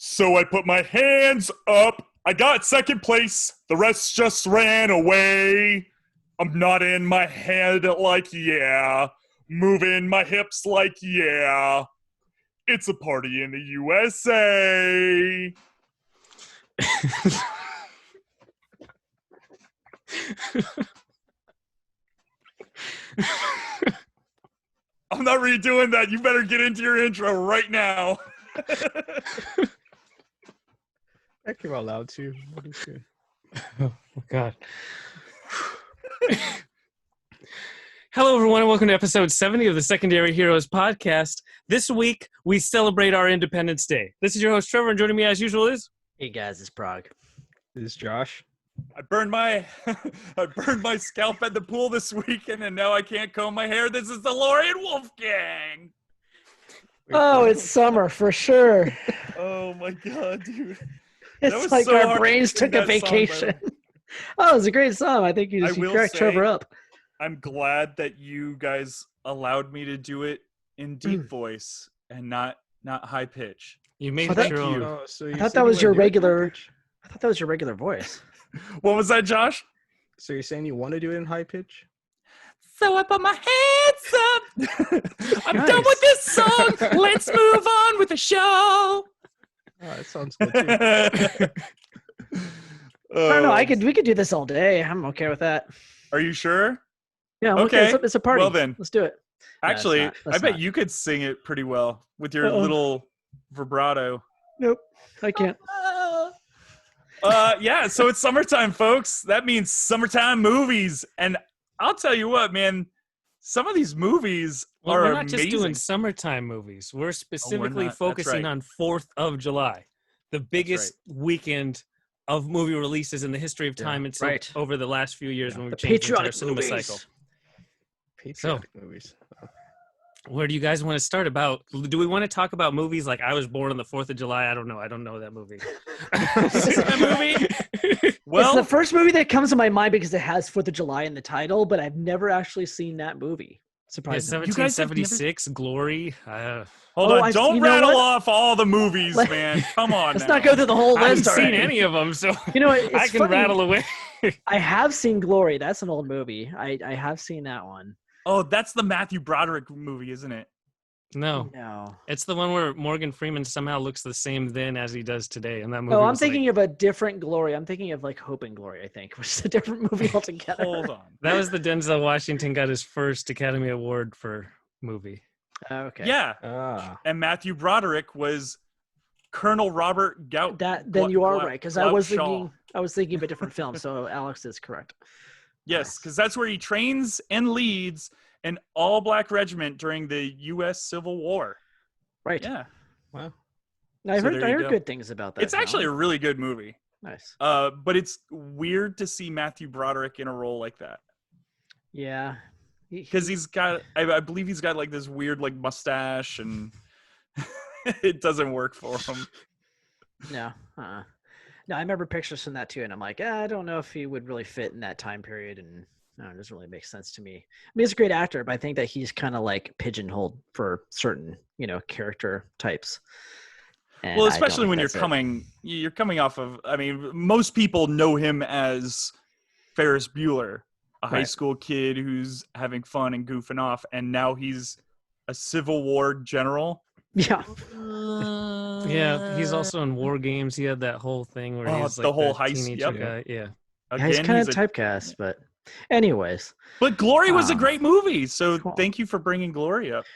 So I put my hands up. I got second place. The rest just ran away. I'm nodding my head like yeah. Moving my hips like yeah. It's a party in the USA. I'm not redoing that. You better get into your intro right now. That came out loud too. What is good? Oh, God. Hello, everyone, and welcome to episode 70 of the Secondary Heroes podcast. This week, we celebrate our Independence Day. This is your host, Trevor, and joining me as usual is... Hey, guys, it's Prague. This is Josh. I burned my scalp at the pool this weekend, and now I can't comb my hair. This is the Lori and Wolfgang. Oh, it's summer for sure. Oh my God, dude! It's like so our brains took a vacation. Oh, it was a great song. I think you cracked Trevor up. I'm glad that you guys allowed me to do it in deep voice and not high pitch. You made it your own. Oh, so I thought that was your regular. I thought that was your regular voice. What was that, Josh? So you're saying you want to do it in high pitch? So I put my hands up. I'm done with this song. Let's move on with the show. Oh, that sounds good too. I don't know. We could do this all day. I'm okay with that. Are you sure? Yeah. Okay. It's a party. Well then, let's do it. Actually, No, I bet you could sing it pretty well with your little vibrato. Nope, I can't. Yeah, so it's summertime, folks. That means summertime movies. And I'll tell you what, man, some of these movies are we're not amazing. just doing summertime movies. We're specifically focusing on 4th of July, the biggest weekend of movie releases in the history of time until over the last few years when we've changed the entire cinema cycle. Patriotic movies. Where do you guys want to start about? Do we want to talk about movies like I Was Born on the 4th of July? I don't know. I don't know that movie. That movie? Well, it's the first movie that comes to my mind because it has 4th of July in the title, but I've never actually seen that movie. Surprisingly. 1776, Glory. Hold on. Don't rattle off all the movies, man. Come on. Let's not go through the whole list. I haven't already. seen any of them, so I can rattle away. I have seen Glory. That's an old movie. I have seen that one. Oh, that's the Matthew Broderick movie, isn't it? No. It's the one where Morgan Freeman somehow looks the same then as he does today. And that movie. Oh, I'm thinking of a different Glory. I'm thinking of like Hope and Glory, I think, which is a different movie altogether. Hold on. That was the Denzel Washington got his first Academy Award for movie. Okay. Yeah. And Matthew Broderick was Colonel Robert Gout. Then you are right, because I was thinking of a different film. So Alex is correct. Yes, because that's where he trains and leads an all-black regiment during the U.S. Civil War. Right. Yeah. Wow. I heard good things about that. It's actually a really good movie. Nice. But it's weird to see Matthew Broderick in a role like that. Yeah. Because he's got, I believe he's got like this weird like mustache, and it doesn't work for him. No. No, I remember pictures from that too, and I'm like, I don't know if he would really fit in that time period, and it doesn't really make sense to me. I mean, he's a great actor, but I think that he's kind of like pigeonholed for certain, character types. And well, especially when you're coming off of, I mean, most people know him as Ferris Bueller, a high school kid who's having fun and goofing off, and now he's a Civil War general. Yeah. Yeah, he's also in War Games. He had that whole thing where he's like the whole that heist teenager guy. Yeah. Again, he's kind of typecast, but anyways. But Glory was a great movie, so thank you for bringing Glory up.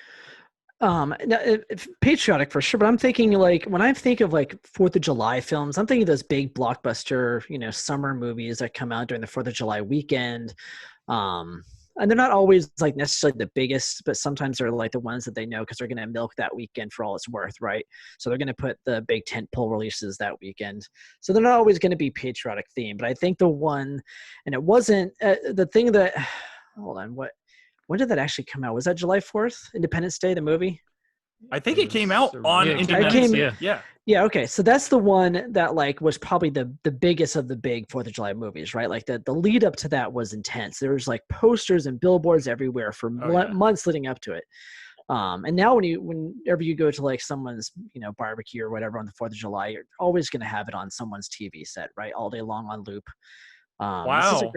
Patriotic for sure, but I'm thinking like when I think of like 4th of July films, I'm thinking of those big blockbuster, summer movies that come out during the 4th of July weekend. And they're not always like necessarily the biggest, but sometimes they're like the ones that they know because they're going to milk that weekend for all it's worth, right? So they're going to put the big tentpole releases that weekend. So they're not always going to be patriotic themed, but I think the one, and it wasn't the thing that, hold on, when did that actually come out? Was that July 4th, Independence Day, the movie? I think it came out on Independence Day. Yeah. Okay. So that's the one that like was probably the biggest of the big 4th of July movies, right? Like the lead up to that was intense. There was like posters and billboards everywhere for months leading up to it. And now whenever you go to like someone's, barbecue or whatever on the 4th of July, you're always going to have it on someone's TV set, right? All day long on loop. This is a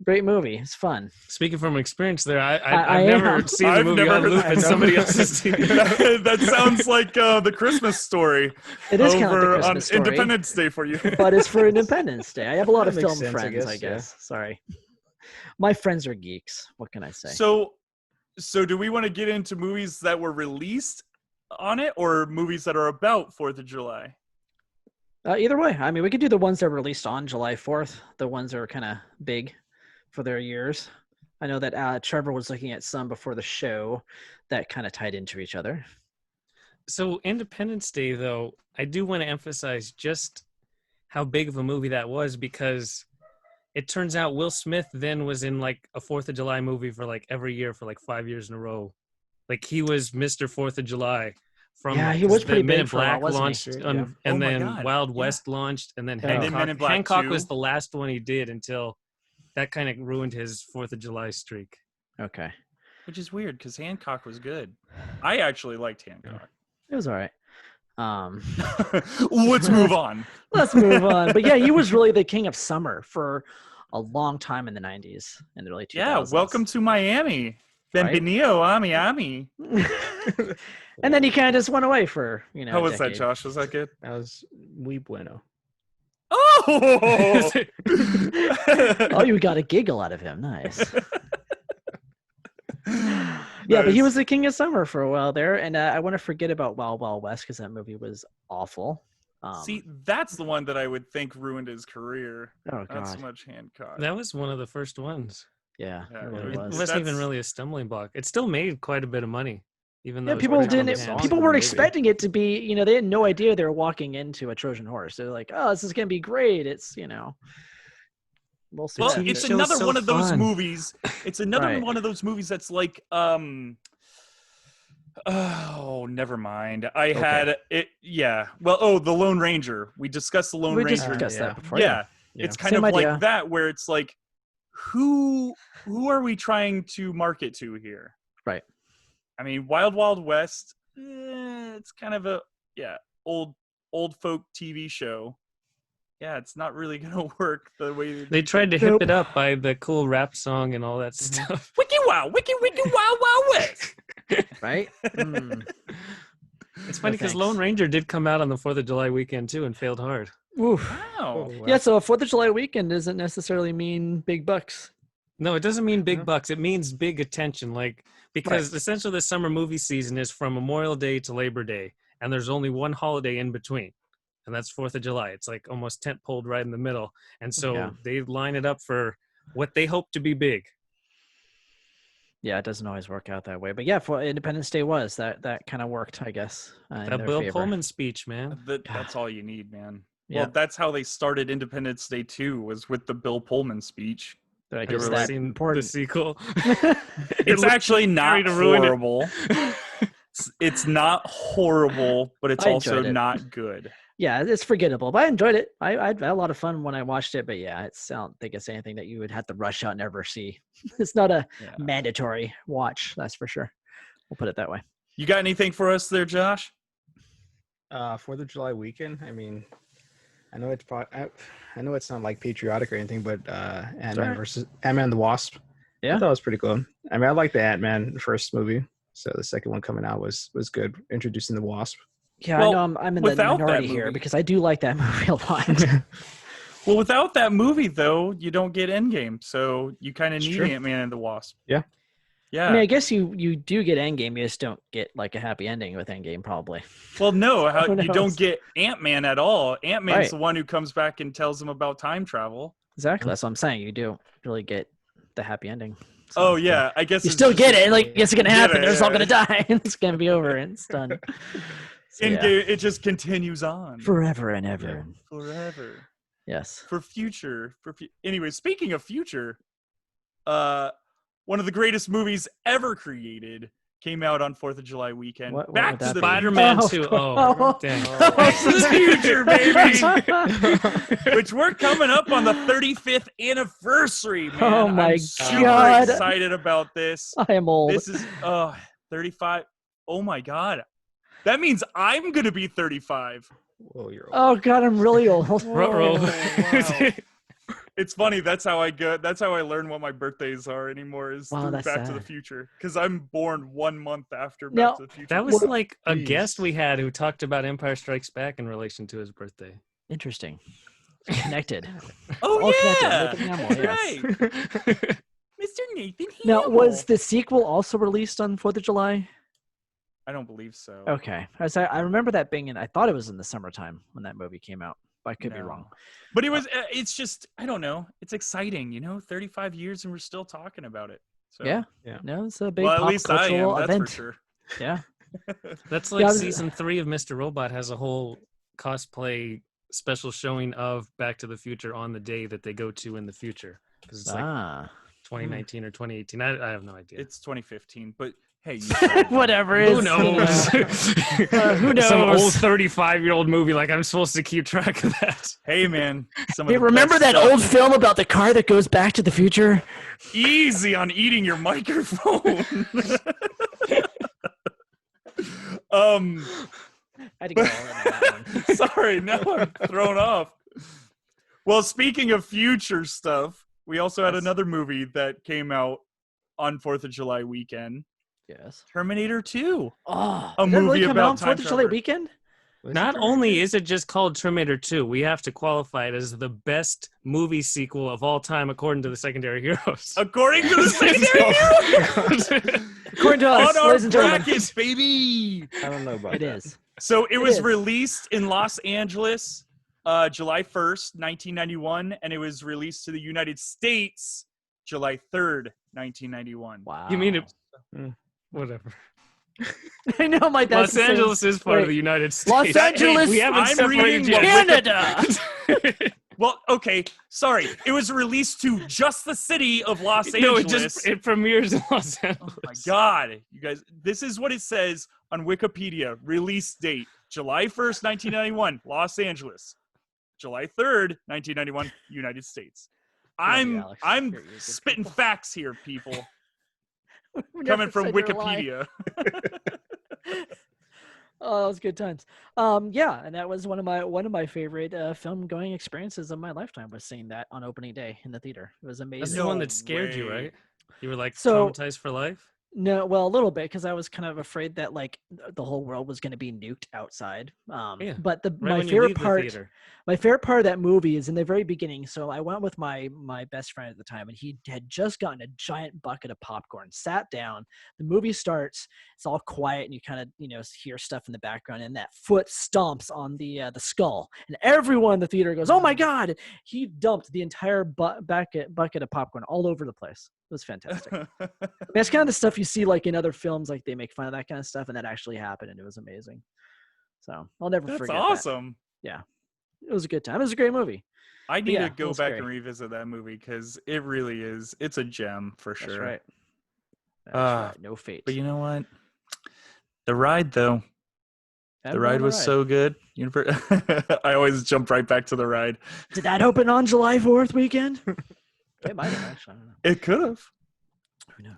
great movie. It's fun. Speaking from experience there, I've never seen the movie on loop in somebody else's TV. That sounds like the Christmas Story. It is kind of like the Christmas on Story, Independence Day for you. but it's for Independence Day. I have a lot of That makes film sense, friends, I guess. Sorry. My friends are geeks. What can I say? So do we want to get into movies that were released on it or movies that are about 4th of July? Either way. I mean, we could do the ones that were released on July 4th, the ones that are kind of big for their years. I know that Trevor was looking at some before the show that kind of tied into each other. So Independence Day, though, I do want to emphasize just how big of a movie that was, because it turns out Will Smith then was in like a 4th of July movie for like every year for like 5 years in a row. Like he was Mr. 4th of July. He was pretty Men in big for a while, Black wasn't launched, he? and then Wild West launched, and then Hancock was the last one he did until that kind of ruined his 4th of July streak. Okay. Which is weird because Hancock was good. I actually liked Hancock. It was all right. Let's move on. Let's move on. But yeah, he was really the king of summer for a long time in the 90s and the early 2000s. Yeah, welcome to Miami. Bienvenido a Miami. And then he kind of just went away for, How was that, Josh? Was that good? That was muy bueno. Oh! Oh, you got a giggle out of him. Nice. Yeah, but he was the king of summer for a while there. And I want to forget about Wild Wild West because that movie was awful. See, that's the one that I would think ruined his career. Oh, God. Not so much Hancock. That was one of the first ones. Yeah, it really It was. wasn't even really a stumbling block. It still made quite a bit of money. Even though people weren't expecting it to be, they had no idea they were walking into a Trojan horse. They're like, oh, this is going to be great. It's, we'll see. Well, it's another one of those movies. It's another one of those movies that's like, oh, never mind. I had it. Yeah. Well, The Lone Ranger. We discussed The Lone Ranger. We discussed that before. Yeah. It's kind Same of idea. like that where it's like, who are we trying to market to here? Right. I mean, Wild Wild West, it's kind of a, old folk TV show. Yeah, it's not really going to work the way they tried to hip it up by the cool rap song and all that stuff. Wiki wow, wiki wild wild west. Right? It's funny because Lone Ranger did come out on the 4th of July weekend too and failed hard. Oof. Wow. Yeah, so a 4th of July weekend doesn't necessarily mean big bucks. No, it doesn't mean big bucks. It means big attention. Because essentially the summer movie season is from Memorial Day to Labor Day, and there's only one holiday in between, and that's 4th of July. It's like almost tent-poled right in the middle, and so they line it up for what they hope to be big. Yeah, it doesn't always work out that way, but yeah, for Independence Day was that kind of worked, I guess. That Bill Pullman speech, man. That's all you need, man. Yeah. Well, that's how they started Independence Day 2 was with the Bill Pullman speech. Have you ever seen the sequel? It's actually not horrible. It's not horrible, but it's also not good. Yeah, it's forgettable, but I enjoyed it. I had a lot of fun when I watched it, but yeah, I don't think it's anything that you would have to rush out and ever see. It's not a mandatory watch, that's for sure. We'll put it that way. You got anything for us there, Josh? 4th of July weekend. I mean, I know it's not like patriotic or anything, but Ant-Man versus Ant-Man and the Wasp. Yeah, I thought it was pretty cool. I mean, I like the Ant-Man first movie, so the second one coming out was good, introducing the Wasp. Yeah, I know I'm in the minority here because I do like that movie a lot. Well, without that movie, though, you don't get Endgame, so you kind of need Ant-Man and the Wasp. Yeah. Yeah. I mean, I guess you do get Endgame. You just don't get like a happy ending with Endgame, probably. Well, no, you don't get Ant-Man at all. Ant-Man's the one who comes back and tells them about time travel. Exactly. That's what I'm saying. You don't really get the happy ending. So, I guess you still get it. Like, it's going to happen. They're just all going to die. It's going to be over and it's done. So, it just continues on. Forever and ever. Forever. Yes. For future. Anyway, speaking of future, one of the greatest movies ever created came out on 4th of July weekend. Back to the Spider-Man 2. Oh, dang. Back to the future, baby. Which we're coming up on the 35th anniversary, man. Oh, my I'm super God. excited about this. I am old. This is 35. Oh my God. That means I'm going to be 35. Whoa, you're old. Oh God, I'm really old. Ruh-roh. Wow. It's funny. That's how I learn what my birthdays are anymore is Wow, through that's Back to the sad. Future. Because I'm born 1 month after Now- Back to the Future. That was like a Jeez. guest we had who talked about Empire Strikes Back in relation to his birthday. Interesting. Connected. Oh all yeah, connected. Nathan Hamill, yes. right. Mr. Nathan Now, Hamill. was the sequel also released on 4th of July? I don't believe so. Okay. I remember that being I thought it was in the summertime when that movie came out. But I could be No. wrong. But it was. It's just. I don't know. It's exciting, 35 years and we're still talking about it. So. Yeah. Yeah. No, it's a big Well, at pop least I cultural am. That's event. for sure. Yeah. That's like Yeah, season 3 of Mr. Robot has a whole cosplay special showing of Back to the Future on the day that they go to in the future. Because it's like 2019 or 2018. I have no idea. It's 2015, but hey, Whatever. Who it's, knows? who knows? Some old 35-year-old movie. Like I'm supposed to keep track of that. Hey, man. Some of Hey, the remember best that stuff. old film about the car that goes back to the future? Easy on eating your microphone. I had to go all in on that one. Sorry, now I'm thrown off. Well, speaking of future stuff, we also had another movie that came out on 4th of July weekend. Yes. Terminator 2. Oh, A did that movie really come about out on time 4th of July travel. weekend? Not only is it just called Terminator 2, we have to qualify it as the best movie sequel of all time according to the Secondary Heroes. According to the secondary heroes. According to us, On our ladies and gentlemen. brackets, baby. I don't know about It that. is. So it It was is. released in Los Angeles, July 1st, 1991, and it was released to the United States, July 3rd, 1991. Wow. You mean it? Whatever. I know, Mike. That's Los Angeles is part of the United States. Los Angeles, we haven't I'm separated reading yet. Canada. Well, okay, sorry. It was released to just the city of Los No, Angeles. it premieres in Los Angeles. Oh my God, you guys! This is what it says on Wikipedia. Release date: July 1st, 1991, Los Angeles. July 3rd, 1991, United States. I'm Alex. You're good spitting people. facts here, people. We Coming never from said you're lying. Wikipedia. Oh, that was good times. Yeah, and that was one of my favorite film going experiences of my lifetime was seeing that on opening day in the theater. It was That's amazing. the one No that scared you, way. right? You were like So- traumatized for life? No, well, a little bit because I was kind of afraid that like the whole world was going to be nuked outside. Yeah, But Right my when you favorite leave the part, theater. my favorite part of that movie is in the very beginning. So I went with my best friend at the time, and he had just gotten a giant bucket of popcorn. Sat down. The movie starts. It's all quiet, and you kind of hear stuff in the background, and that foot stomps on the skull, and everyone in the theater goes, "Oh my God!" He dumped the entire bucket of popcorn all over the place. It was fantastic. I mean, it's kind of the stuff you see like in other films, like they make fun of that kind of stuff, and that actually happened, and it was amazing. So I'll never That's forget. awesome. That. It was a good time. It was a great movie. I need yeah, to go it was back scary. and revisit that movie because it really is. It's a gem for sure. That's right. That's Ah, right. No fate. But you know what? The ride, though. Had The fun on ride was so good. I always jump right back to the ride. Did that open on July 4th weekend? It might have actually. I don't know. It could have. Who knows?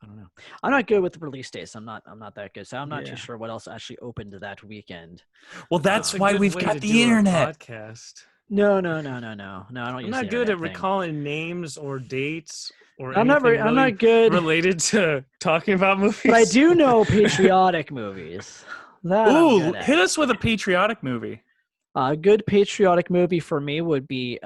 I don't know. I'm not good with release dates. I'm not that good. So I'm not too Yeah. sure what else actually opened that weekend. Well, that's a why good we've way got to the do a internet. podcast. No. I don't I'm use not the good at internet thing. recalling names or dates or I'm not anything really not good, related to talking about movies. but I do know patriotic movies. That I'm Ooh, good at. hit us with a patriotic movie. A good patriotic movie for me would be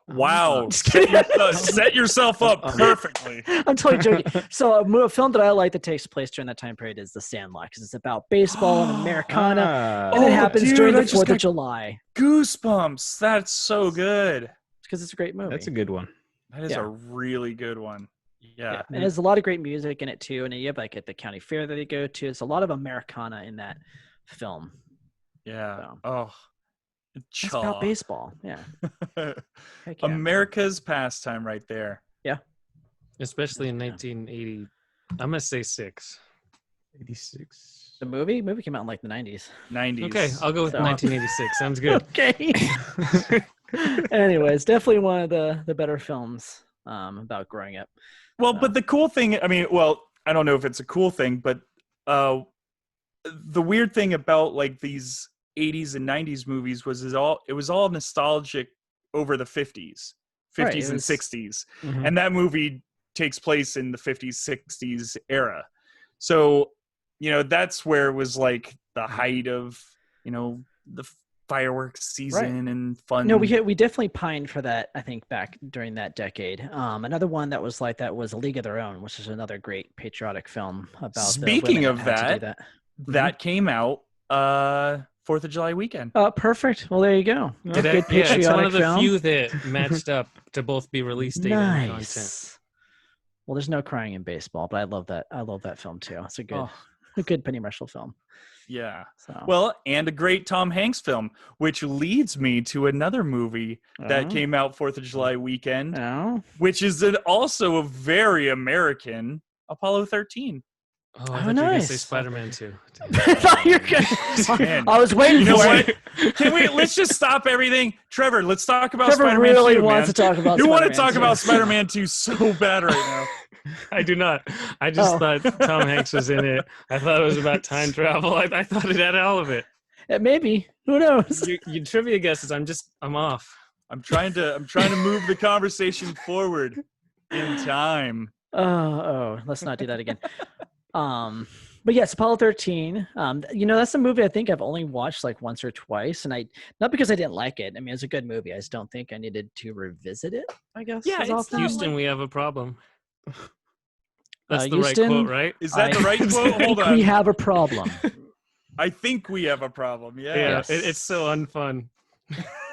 Wow. just kidding. Set yourself up perfectly. I'm totally joking. So a film that I like that takes place during that time period is The Sandlot because it's about baseball and Americana, and it happens dude, during I the just 4th of got- July Goosebumps. That's so good. because it's a great movie. That's a good one. That is Yeah. a really good one. Yeah. And there's a lot of great music in it too. And you have like at the county fair that they go to. It's a lot of Americana in that film. Yeah. So. Oh. It's about baseball. Yeah. Heck yeah. America's pastime right there. Especially in 1980. I'm going to say 6. 86. The movie came out in like the 90s. 90s. Okay, I'll go with So- 1986. Sounds good. Okay. Anyways, definitely one of the better films about growing up. Well, but the cool thing, I mean, well, I don't know if it's a cool thing, but the weird thing about like these 80s and 90s movies it was all nostalgic over the 50s and 60s. Mm-hmm. And that movie takes place in the 50s, 60s era. So, that's where it was like the height of, the fireworks season and fun. No, we definitely pined for that, I think, back during that decade. Another one that was like that was A League of Their Own, which is another great patriotic film about Speaking of that came out 4th of July weekend. Oh, perfect. Well, there you go. Good patriotic it's one of the film. few that matched up to both be release date and content. Well, there's no crying in baseball, but I love that. I love that film too. It's a good Penny Marshall film. Yeah. So. Well, and a great Tom Hanks film, which leads me to another movie that came out 4th of July weekend, which is also a very American, Apollo 13. Oh, I thought you were going to say Spider-Man 2. I was waiting for it. Can let's just stop everything. Trevor, let's talk about Spider-Man 2, really wants to talk about You want to talk about Spider-Man 2 so bad right now. I do not. I just thought Tom Hanks was in it. I thought it was about time travel. I thought it had all of it. Maybe. Who knows? You trivia guesses. I'm off. I'm trying to move the conversation forward in time. Let's not do that again. But yes, Apollo 13. That's a movie I think I've only watched like once or twice, and not because I didn't like it. I mean, it's a good movie. I just don't think I needed to revisit it, I guess. Yeah, it's Houston, we have a problem. That's the Houston, right quote, right? Is that the right quote? Hold on. We have a problem. I think we have a problem. Yeah. Yes. It's so unfun.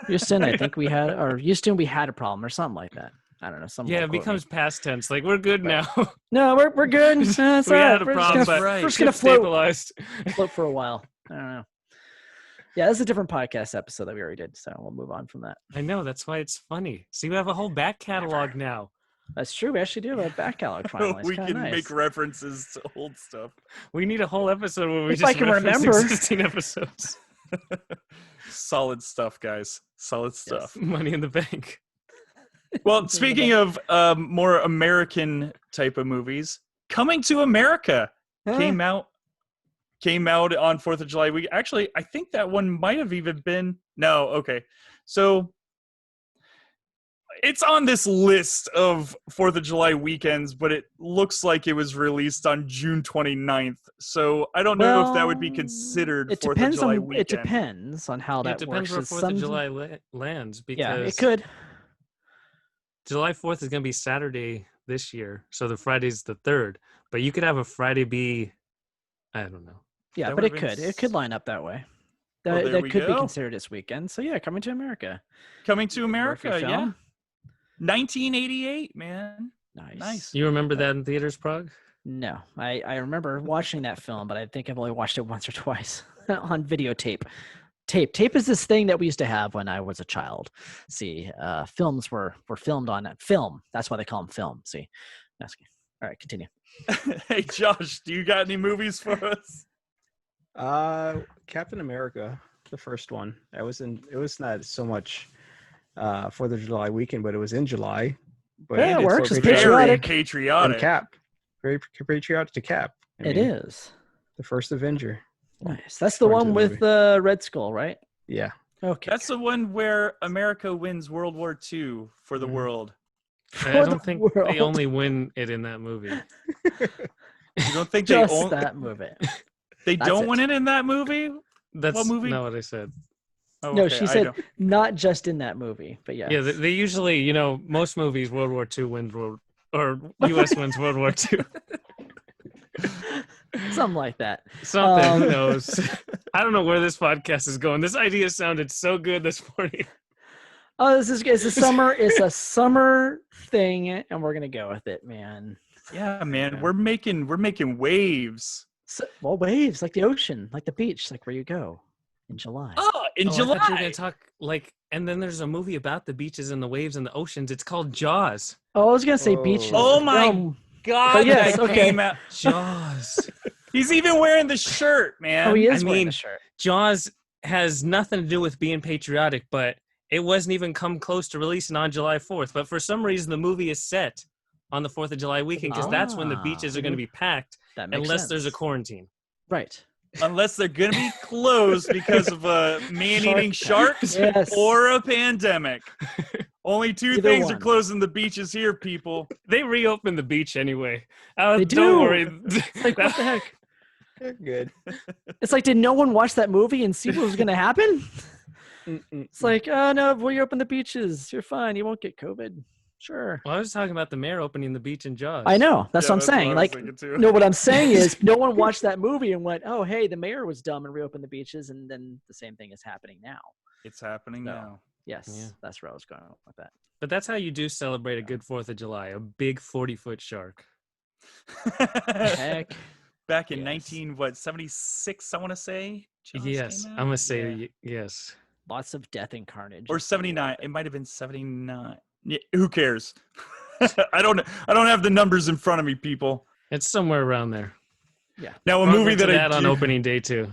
Houston, I think we had a problem or something like that. I don't know. It becomes past tense. Like, we're good now. No, we're good. It's we had a problem, we're just gonna float for a while. I don't know. Yeah, that's a different podcast episode that we already did, so we'll move on from that. I know, that's why it's funny. See, we have a whole back catalog now. That's true. We actually do have a back catalog finally. We can make references to old stuff. We need a whole episode where we just reference existing episodes. Solid stuff, guys. Solid stuff. Yes. Money in the bank. Well, speaking of more American type of movies, Coming to America came out on 4th of July week. Actually, I think that one might have even been okay. So it's on this list of 4th of July weekends, but it looks like it was released on June 29th. So I don't know if that would be considered 4th of July weekend. It depends on how that works. It depends where 4th of July lands. Because it could. July 4th is going to be Saturday this year, so the Friday's the 3rd. But you could have a Friday be, I don't know. Yeah, that but it could line up that way. That could be considered this weekend. So yeah, Coming to America. Coming to America, yeah. 1988, man. Nice. You remember that in theaters, Prague? No, I remember watching that film, but I think I've only watched it once or twice on videotape. Tape is this thing that we used to have when I was a child. See, films were filmed on film. That's why they call them film. See, all right, continue. Hey, Josh, do you got any movies for us? Captain America, the first one. It was not so much 4th of July weekend, but it was in July. But yeah, it works. It's patriotic. And Cap, very patriotic to Cap. It is the first Avenger. Nice. That's the one with the Red Skull, right? Yeah. Okay. That's the one where America wins World War II for the world. I don't think they only win it in that movie. You don't think just that movie? They don't win it in that movie? That's what movie? not what I said. Oh, no, she said not just in that movie, but yeah. Yeah, they usually, most movies, World War II wins U.S. wins World War II. Something like that. Something. Who knows? I don't know where this podcast is going. This idea sounded so good this morning. Oh, it's a summer. It's a summer thing, and we're gonna go with it, man. Yeah, man. We're making waves. Waves like the ocean, like the beach, like where you go in July. Oh, in July. I thought you were gonna talk and then there's a movie about the beaches and the waves and the oceans. It's called Jaws. Oh, I was gonna say beaches. Oh my God! Yes, came out. Jaws. He's even wearing the shirt, man. Oh, he is wearing the shirt. Jaws has nothing to do with being patriotic, but it wasn't even come close to releasing on July 4th. But for some reason, the movie is set on the 4th of July weekend because that's when the beaches are going to be packed unless there's a quarantine. Right. Unless they're going to be closed because of man-eating sharks or a pandemic. Only two things are closing the beaches here, people. They reopened the beach anyway. They do. Don't worry. It's like, what the heck? They're good. It's like, did no one watch that movie and see what was going to happen? It's like, oh, no, we open the beaches. You're fine. You won't get COVID. Sure. Well, I was talking about the mayor opening the beach in Jaws. I know. That's what I'm saying. Like, no, what I'm saying is no one watched that movie and went, oh, hey, the mayor was dumb and reopened the beaches. And then the same thing is happening now. It's happening now. Yes. That's where I was going with that. But that's how you do celebrate a good 4th of July. A big 40-foot shark. Heck. Back in 76, I want to say. Jaws yes. I'm going to say yes. Lots of death and carnage. Or 79. It might have been 79. Yeah, who cares? I don't have the numbers in front of me, people. It's somewhere around there. Yeah. Now, a movie that I on opening day too.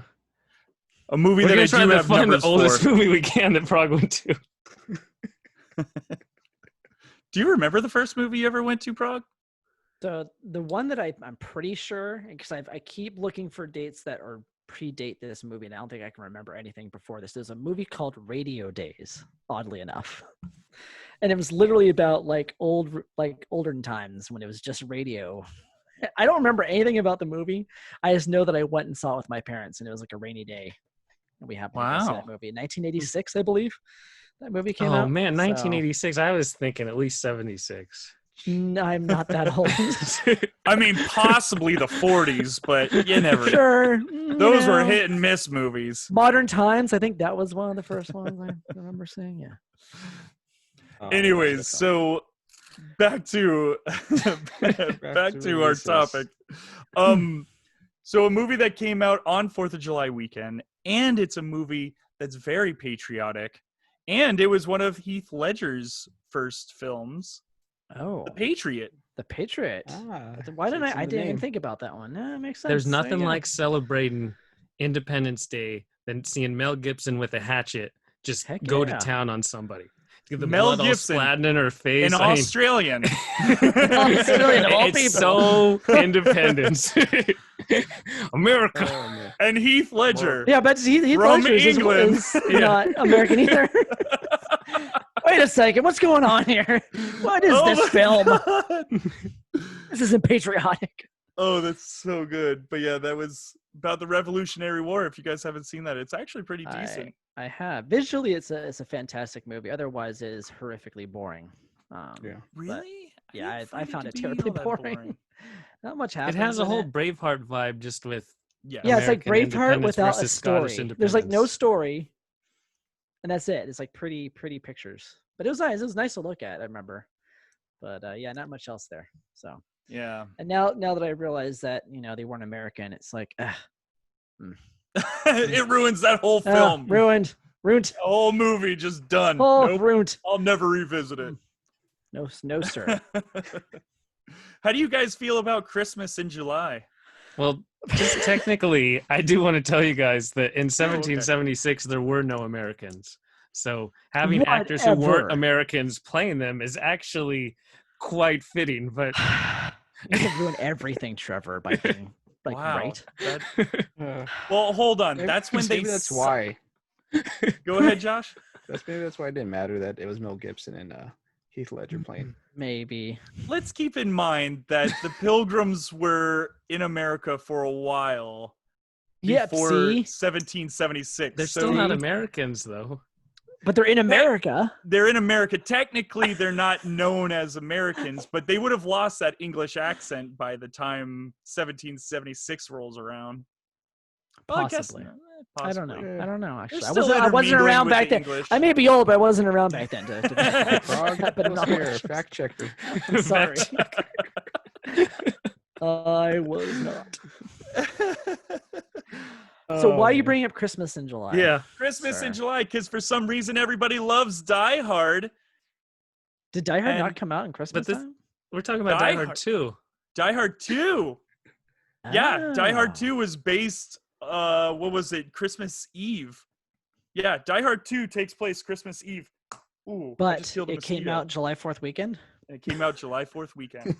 A movie that I do have find numbers the oldest for. movie we can that Prague went to. Do you remember the first movie you ever went to, Prague? The one that I'm pretty sure, because I keep looking for dates that are predate this movie, and I don't think I can remember anything before this. There's a movie called Radio Days, oddly enough. And it was literally about olden times when it was just radio. I don't remember anything about the movie. I just know that I went and saw it with my parents, and it was like a rainy day. And we happened to see that movie. 1986, I believe, that movie came out. Oh, man, 1986. I was thinking at least 76. No, I'm not that old. I mean, possibly the 40s, but you never. Sure. Those were hit and miss movies. Modern Times, I think that was one of the first ones I remember seeing. Yeah. Anyways, so back to our topic. So a movie that came out on 4th of July weekend, and it's a movie that's very patriotic, and it was one of Heath Ledger's first films. Oh, The Patriot. The Patriot. Why didn't I didn't even think about that one. That makes sense. There's nothing like celebrating Independence Day than seeing Mel Gibson with a hatchet just go to town on somebody. The Mel blood Gibson all splatting in her face. An Australian. Australian of all people. It's so independence. America. Oh, and Heath Ledger. Yeah, but Heath from Ledger England is not American either. Wait a second. What's going on here? What is this film? This isn't patriotic. Oh, that's so good. But yeah, that was about the Revolutionary War. If you guys haven't seen that, it's actually pretty decent. I have. Visually, it's a fantastic movie. Otherwise, it is horrifically boring. Really? Yeah, I found it terribly boring. Not much happens. It has a whole Braveheart vibe just with it's like Braveheart without a story. There's like no story, and that's it. It's like pretty pictures. But it was nice. It was nice to look at. I remember. But not much else there. So yeah. And now that I realize that they weren't American, it's like it ruins that whole film. Ruined. The whole movie just done. Ruined. I'll never revisit it. No, sir. How do you guys feel about Christmas in July? Well, just technically, I do want to tell you guys that in 1776 there were no Americans. So having actors who weren't Americans playing them is actually quite fitting. But you can ruin everything, Trevor, by being right. Well, hold on. That's when that's why. Go ahead, Josh. Maybe that's why it didn't matter that it was Mel Gibson and Heath Ledger playing. Maybe. Let's keep in mind that the Pilgrims were in America for a while before 1776. They're still not Americans, though. But they're in America. They're in America. Technically, they're not known as Americans, but they would have lost that English accent by the time 1776 rolls around. Well, Possibly. I don't know. Actually, I wasn't around back then. English. I may be old, but I wasn't around back then. Fact checker. I'm sorry. I was not. So why are you bringing up Christmas in July? Yeah, Christmas in July, because for some reason everybody loves Die Hard. Did Die Hard not come out in Christmas time? We're talking about Die Hard 2. Die Hard 2. Yeah, Die Hard 2 was based, what was it, Christmas Eve. Yeah, Die Hard 2 takes place Christmas Eve. Ooh, but it came out July 4th weekend? And it came out July 4th weekend.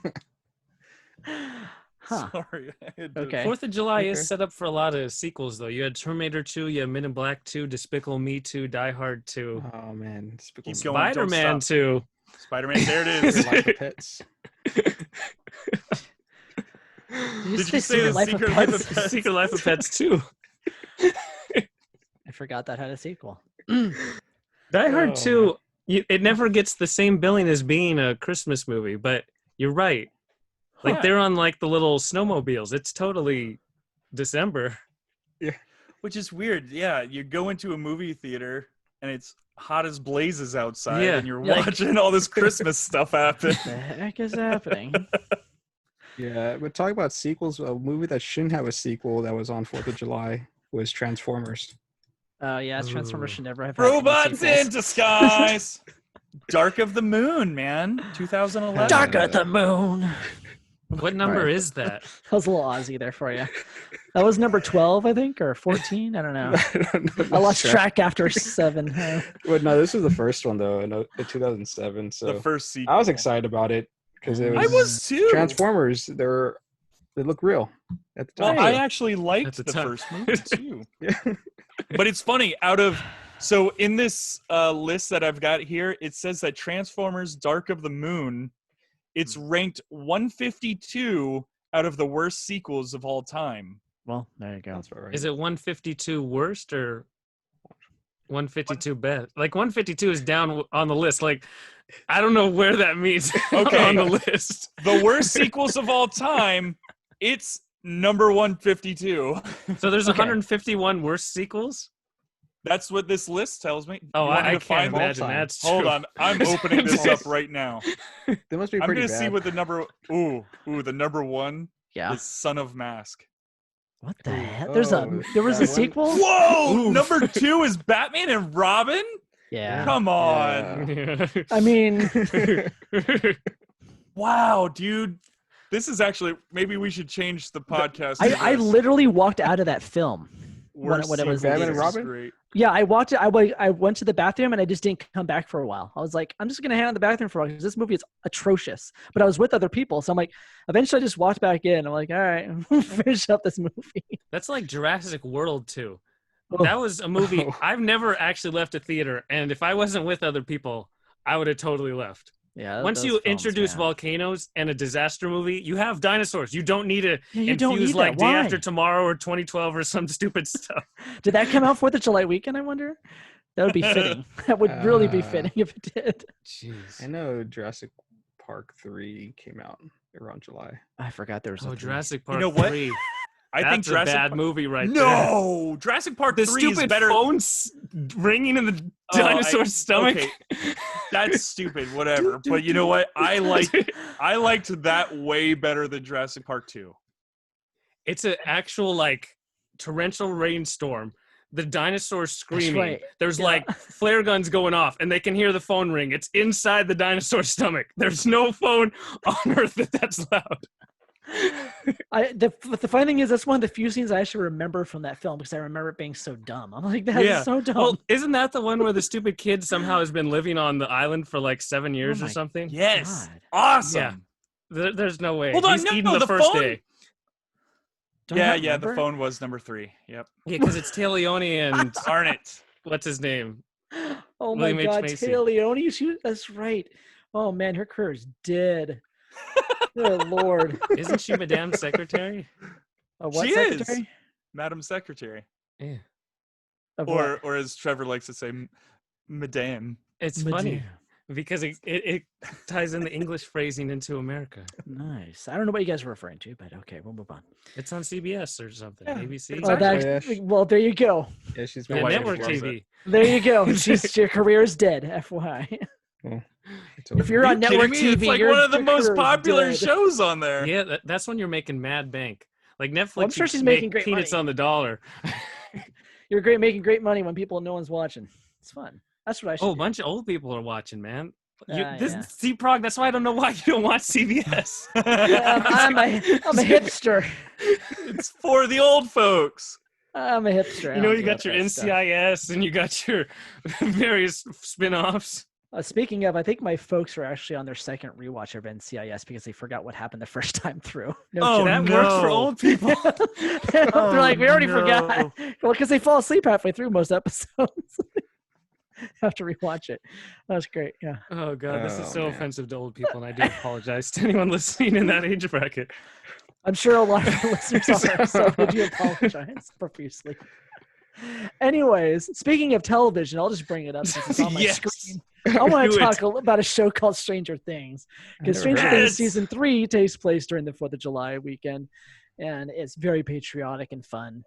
Huh. Sorry. Okay. 4th of July is set up for a lot of sequels, though. You had Terminator 2, you had Men in Black 2, Despicable Me 2, Die Hard 2. Oh man, Keep going. Spider-Man 2. Spider-Man, there it is. Life of Pets. Did you say the Secret Life of Pets? Secret Life of Pets 2. I forgot that had a sequel. Die Hard 2, it never gets the same billing as being a Christmas movie, but you're right. Like they're on like the little snowmobiles. It's totally December. Yeah. Which is weird. Yeah, you go into a movie theater and it's hot as blazes outside and you're watching all this Christmas stuff happen. What the heck is happening? Yeah, but talking about sequels, a movie that shouldn't have a sequel that was on 4th of July was Transformers. Yeah, Transformers should never have Robots in disguise. Dark of the Moon, man. 2011. Dark of the Moon. What number is that? That was a little Aussie there for you. That was number 12, I think, or 14. I don't know. I lost track after 7. Well, no, this was the first one though, in 2007. So the first sequel. I was excited about it because it was. I was too. Transformers. They look real at the time. Well, I actually liked the first movie too. Yeah. But it's funny. So in this list that I've got here, it says that Transformers: Dark of the Moon. It's ranked 152 out of the worst sequels of all time. Well, there you go. That's right. Is it 152 worst or 152 best? Like 152 is down on the list. Like I don't know where that means on the list. The worst sequels of all time, it's number 152. So there's 151 worst sequels? That's what this list tells me. Oh, I can't imagine that's true. Hold on. I'm opening this up right now. They must be pretty bad. I'm going to see what the number... the number 1 is Son of Mask. What the hell? There was a sequel? Whoa! Oof. Number 2 is Batman and Robin? Yeah. Come on. Yeah. I mean... Wow, dude. This is actually... Maybe we should change the podcast. I literally walked out of that film. When it was Batman and Robin? Yeah, I watched it. I went to the bathroom and I just didn't come back for a while. I was like, I'm just gonna hang out in the bathroom for a while because this movie is atrocious. But I was with other people, so I'm like, eventually I just walked back in. I'm like, all right, finish up this movie. That's like Jurassic World 2. That was a movie I've never actually left a theater, and if I wasn't with other people, I would have totally left. Yeah. Once you introduce volcanoes and a disaster movie, you have dinosaurs. You don't need to infuse like Day After Tomorrow or 2012 or some stupid stuff. Did that come out 4th of July weekend, I wonder? That would be fitting. That would really be fitting if it did. Jeez. I know Jurassic Park 3 came out around July. I forgot there was a Jurassic Park 3. I think Jurassic bad movie right there. No, Jurassic Park 3 is better. The phone's ringing in the dinosaur's stomach. Okay. That's stupid. Whatever. But you know what? I liked that way better than Jurassic Park 2. It's an actual like torrential rainstorm. The dinosaurs screaming. Right. There's like flare guns going off, and they can hear the phone ring. It's inside the dinosaur's stomach. There's no phone on Earth that's loud. The funny thing is that's one of the few scenes I actually remember from that film because I remember it being so dumb. I'm like, that is so dumb. Well, isn't that the one where the stupid kid somehow has been living on the island for like 7 years or something? Yes. God. Awesome. Yeah. There's no way. Hold on, He's eating the first phone? day. Yeah, the phone was number 3. Yep. Yeah, because it's Tay Leone and darn it. What's his name? Oh my God, Tay Leone. That's right. Oh man, her career's dead. Good Lord. Isn't she Madame Secretary? She secretary? Is. Madam Secretary. Yeah. Or as Trevor likes to say, Madame. It's funny because it ties in the English phrasing into America. Nice. I don't know what you guys are referring to, but okay, we'll move on. It's on CBS or something. Yeah. ABC. Well, there you go. Yeah, she's network TV. There you go. Your career is dead, FYI. Well, if you're on network TV, it's like one of the most popular shows on there. Yeah, that's when you're making mad bank. Like Netflix, well, I'm sure she's making great peanuts money. On the dollar. You're making great money when no one's watching. It's fun. That's what I should do. A bunch of old people are watching, man. C-Prog, that's why I don't know why you don't watch CBS. I'm a hipster. It's for the old folks. I'm a hipster. You got your NCIS and you got your various spin-offs. Speaking of, I think my folks are actually on their second rewatch of NCIS because they forgot what happened the first time through. That works for old people. They're like, we already forgot. Well, because they fall asleep halfway through most episodes. Have to rewatch it. That was great. Yeah. Oh god, this is so offensive to old people, and I do apologize to anyone listening in that age bracket. I'm sure a lot of listeners are, so I do apologize profusely. Anyways, speaking of television, I'll just bring it up since it's on my screen. I want to talk about a show called Stranger Things, because Stranger Things season 3 takes place during the 4th of July weekend, and it's very patriotic and fun.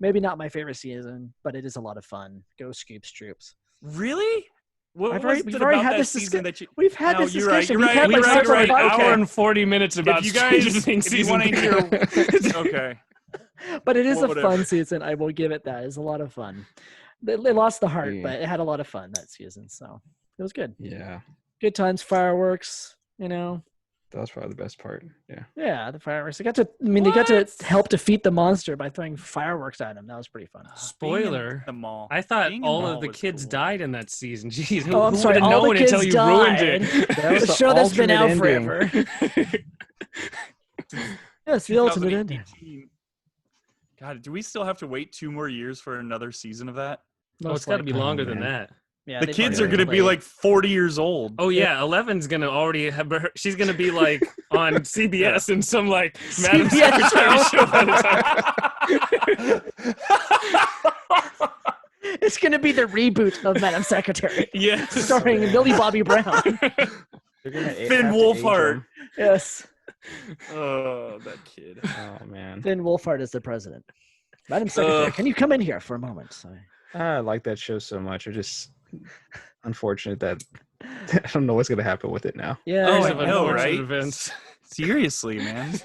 Maybe not my favorite season, but it is a lot of fun. Go Scoops Troops. Really? We've already had this discussion. We've had this discussion. You're right. Hour and 40 minutes about Stranger Things season 3. Okay. But it is a fun season. I will give it that. It's a lot of fun. They lost the heart, but it had a lot of fun that season. So it was good. Yeah. Good times, fireworks, you know. That was probably the best part. Yeah. Yeah, the fireworks. They got to help defeat the monster by throwing fireworks at him. That was pretty fun. Spoiler. The mall. I thought all of the kids died in that season. Jeez, who I'm sorry. would have known until you ruined it? That's a show that's been out forever. Yes, the ultimate ending. God, do we still have to wait 2 more years for another season of that? It's got to be longer than that. Yeah, the kids are going to be like 40 yeard old. Oh yeah, 11's going to already have she's going to be like on CBS in some like Madam Secretary show by the time. It's going to be the reboot of Madam Secretary. Yes. Starring Millie Bobby Brown. Finn Wolfhard. Yes. Oh, that kid. Oh man. Finn Wolfhard is the president. Madam Secretary, can you come in here for a moment? I like that show so much. It's just unfortunate that I don't know what's going to happen with it now. Yeah. I know, right? Events. Seriously, man.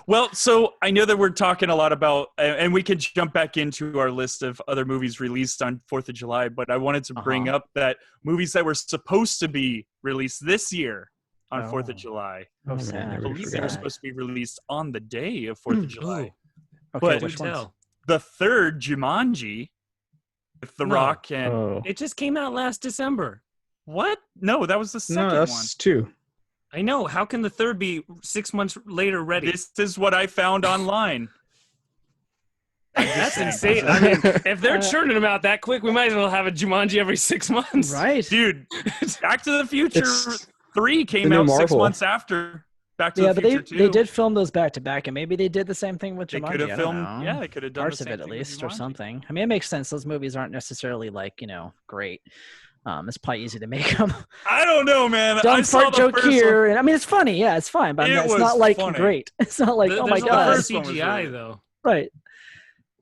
Well, so I know that we're talking a lot about, and we could jump back into our list of other movies released on 4th of July, but I wanted to bring up that movies that were supposed to be released this year on 4th of July. Oh, sad. I believe they were supposed to be released on the day of 4th of July. Okay, which ones? The third, Jumanji, with The Rock and... It just came out last December. What? No, that was the second one. No, that's 2. I know. How can the third be 6 months later ready? This is what I found online. That's insane. I mean, if they're churning them out that quick, we might as well have a Jumanji every 6 months. Right. Dude, Back to the Future 3 came out 6 months after Back to the Future 2. They did film those back to back, and maybe they did the same thing with Jumanji. They could have filmed, they could have done parts of it at least, or something. I mean, it makes sense. Those movies aren't necessarily like, great. It's probably easy to make them. I don't know, man. Dumb fart joke here, and I mean, it's funny. Yeah, it's fine, but it's not like great. It's not like oh my god. CGI though. Right.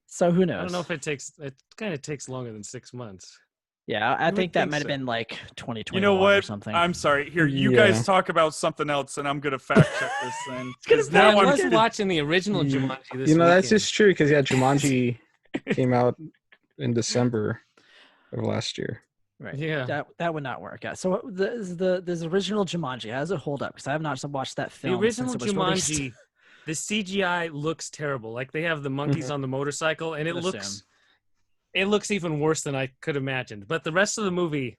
So who knows? I don't know if it takes. It kind of takes longer than 6 months. Yeah, I think that might have been like 2021 You know what? or something. I'm sorry. Here, you guys talk about something else, and I'm gonna fact check this thing. I was watching the original Jumanji this weekend. That's just true because Jumanji came out in December of last year. Right. Yeah. That would not work. Yeah. So the original Jumanji, how does it hold up? Because I have not watched that film. The original Jumanji, the CGI looks terrible. Like they have the monkeys on the motorcycle, and it looks even worse than I could imagine. But the rest of the movie,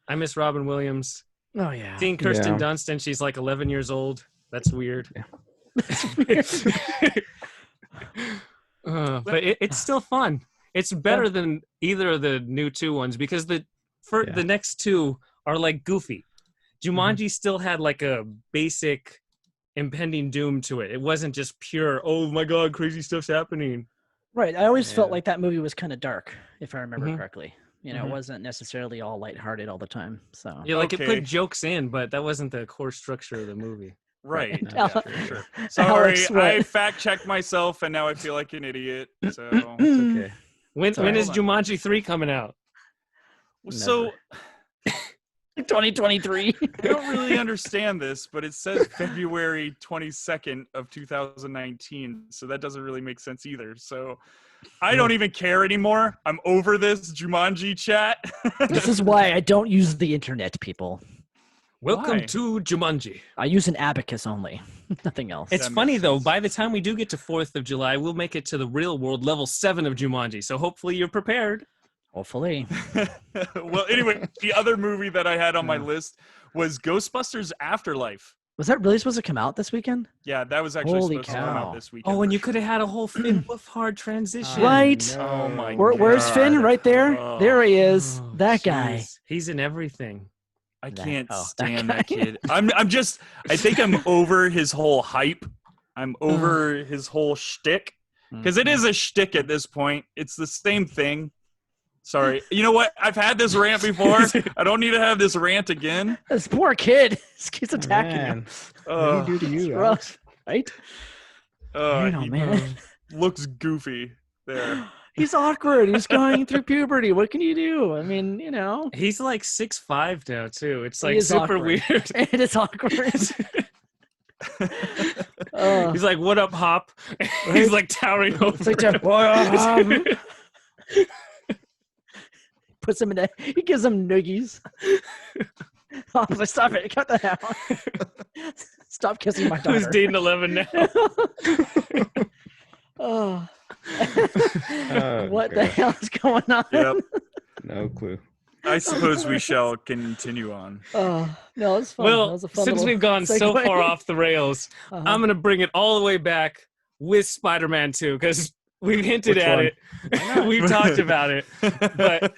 I miss Robin Williams. Oh yeah. Seeing Kirsten Dunst, and she's like 11 years old. That's weird. Yeah. That's weird. But it's still fun. It's better than either of the new 2 ones because the next 2 are like goofy. Jumanji still had like a basic impending doom to it. It wasn't just pure, oh my god, crazy stuff's happening. Right. I always felt like that movie was kind of dark, if I remember correctly. It wasn't necessarily all lighthearted all the time. So yeah, like it put jokes in, but that wasn't the core structure of the movie. Right. Sure. Sorry, I fact checked myself, and now I feel like an idiot. So it's okay. When is Jumanji 3 coming out? So 2023. I don't really understand this, but it says February 22nd of 2019, so that doesn't really make sense either. So I don't even care anymore. I'm over this Jumanji chat. This is why I don't use the internet, people. Welcome to Jumanji. I use an abacus only. Nothing else. It's funny, though. By the time we do get to 4th of July, we'll make it to the real world level 7 of Jumanji. So hopefully you're prepared. Hopefully. Well, anyway, the other movie that I had on my list was Ghostbusters Afterlife. Was that really supposed to come out this weekend? Yeah, that was actually Holy supposed to come out this weekend. Oh, and you could have had a whole Finn Wolfhard transition. Right. Oh my Where's Finn? Right there. Oh, there he is. That Jeez. guy. He's in everything. I can't stand that kid. I think I'm over his whole hype. I'm over his whole shtick. Because it is a shtick at this point. It's the same thing. Sorry. You know what? I've had this rant before. I don't need to have this rant again. This poor kid. He keeps attacking him. What do you do to you? Rough, right? Man. Looks goofy there. He's awkward. He's going through puberty. What can you do? I mean, He's like 6'5" now, too. It's like super awkward. Weird. It is awkward. He's like, what up, Hop? He's like towering over. It's like, puts him in there. He gives him noogies. Oh, like, stop it. Cut that out. Stop kissing my daughter. Who's dating 11 now? What the hell is going on? Yep. No clue. I suppose we shall continue on. No, it's fun. Well, that was a fun since we've gone so far off the rails, I'm going to bring it all the way back with Spider-Man 2, because we've hinted at it. We've talked about it. But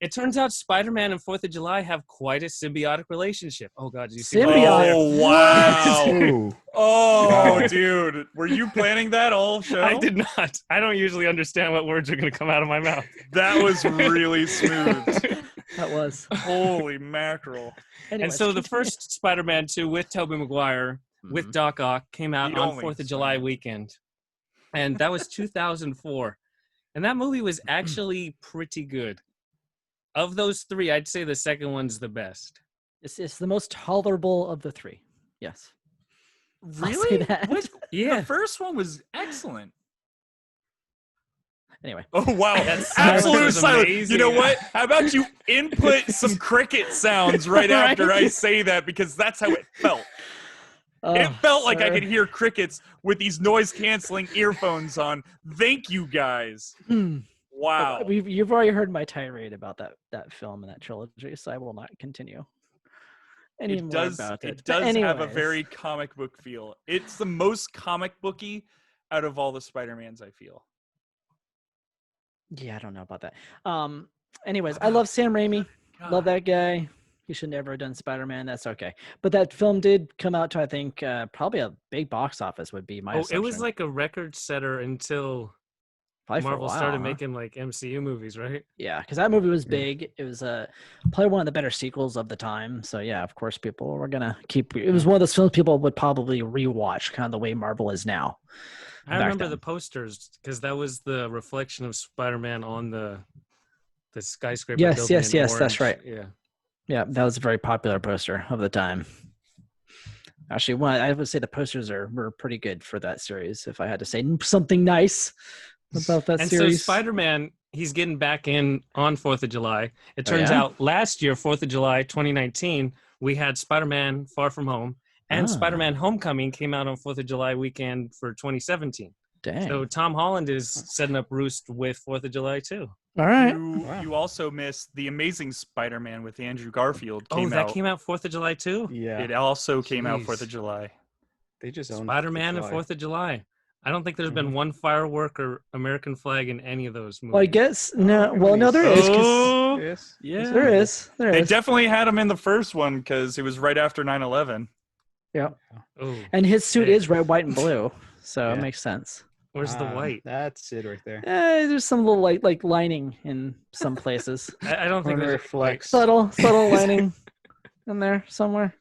it turns out Spider-Man and 4th of July have quite a symbiotic relationship. Oh, God, did you see symbiotic? Oh, wow. Oh, dude. Were you planning that all show? I did not. I don't usually understand what words are going to come out of my mouth. That was really smooth. That was. Holy mackerel. Anyways, and so the first Spider-Man 2 with Tobey Maguire, with Doc Ock, came out on 4th of July weekend. And that was 2004. And that movie was actually pretty good. Of those three, I'd say the second one's the best. It's the most tolerable of the three. Yes. Really? I'll say that. What? Yeah. The first one was excellent. Anyway. Oh, wow. Absolute silence. You know what? How about you input some cricket sounds right after I say that, because that's how it felt. It felt like I could hear crickets with these noise-canceling earphones on. Thank you, guys. Wow. You've already heard my tirade about that film and that trilogy, so I will not continue anymore about it. It does have a very comic book feel. It's the most comic booky out of all the Spider-Mans, I feel. Yeah, I don't know about that. Anyways, I love Sam Raimi. God. Love that guy. He should never have done Spider-Man. That's okay. But that film did come out to, I think, probably a big box office would be my assumption. It was like a record setter until Marvel started making like MCU movies, right? Yeah, because that movie was big. It was probably one of the better sequels of the time. So yeah, of course, people were gonna keep. It was one of those films people would probably rewatch, kind of the way Marvel is now. I remember the posters, because that was the reflection of Spider-Man on the skyscraper. Yes, that's right. Yeah, that was a very popular poster of the time. Actually, I would say the posters were pretty good for that series. If I had to say something nice about that series. And so Spider-Man, he's getting back in on 4th of July. It turns out last year, 4th of July, 2019, we had Spider-Man Far From Home, and Spider-Man Homecoming came out on 4th of July weekend for 2017. Dang. So Tom Holland is setting up roost with 4th of July too. All right. You also missed The Amazing Spider-Man with Andrew Garfield. Came out 4th of July too? Yeah. It also came out 4th of July. They just own Spider-Man and 4th of July. I don't think there's been one firework or American flag in any of those movies. Well, I guess no. Well, no, there is. Yeah, there is. They definitely had him in the first one because it was right after 9/11. Yeah. Oh. And his suit is red, white, and blue, so it makes sense. Where's the white? That's it right there. There's some little like lining in some places. I don't think there's reflects. Subtle lining in there somewhere.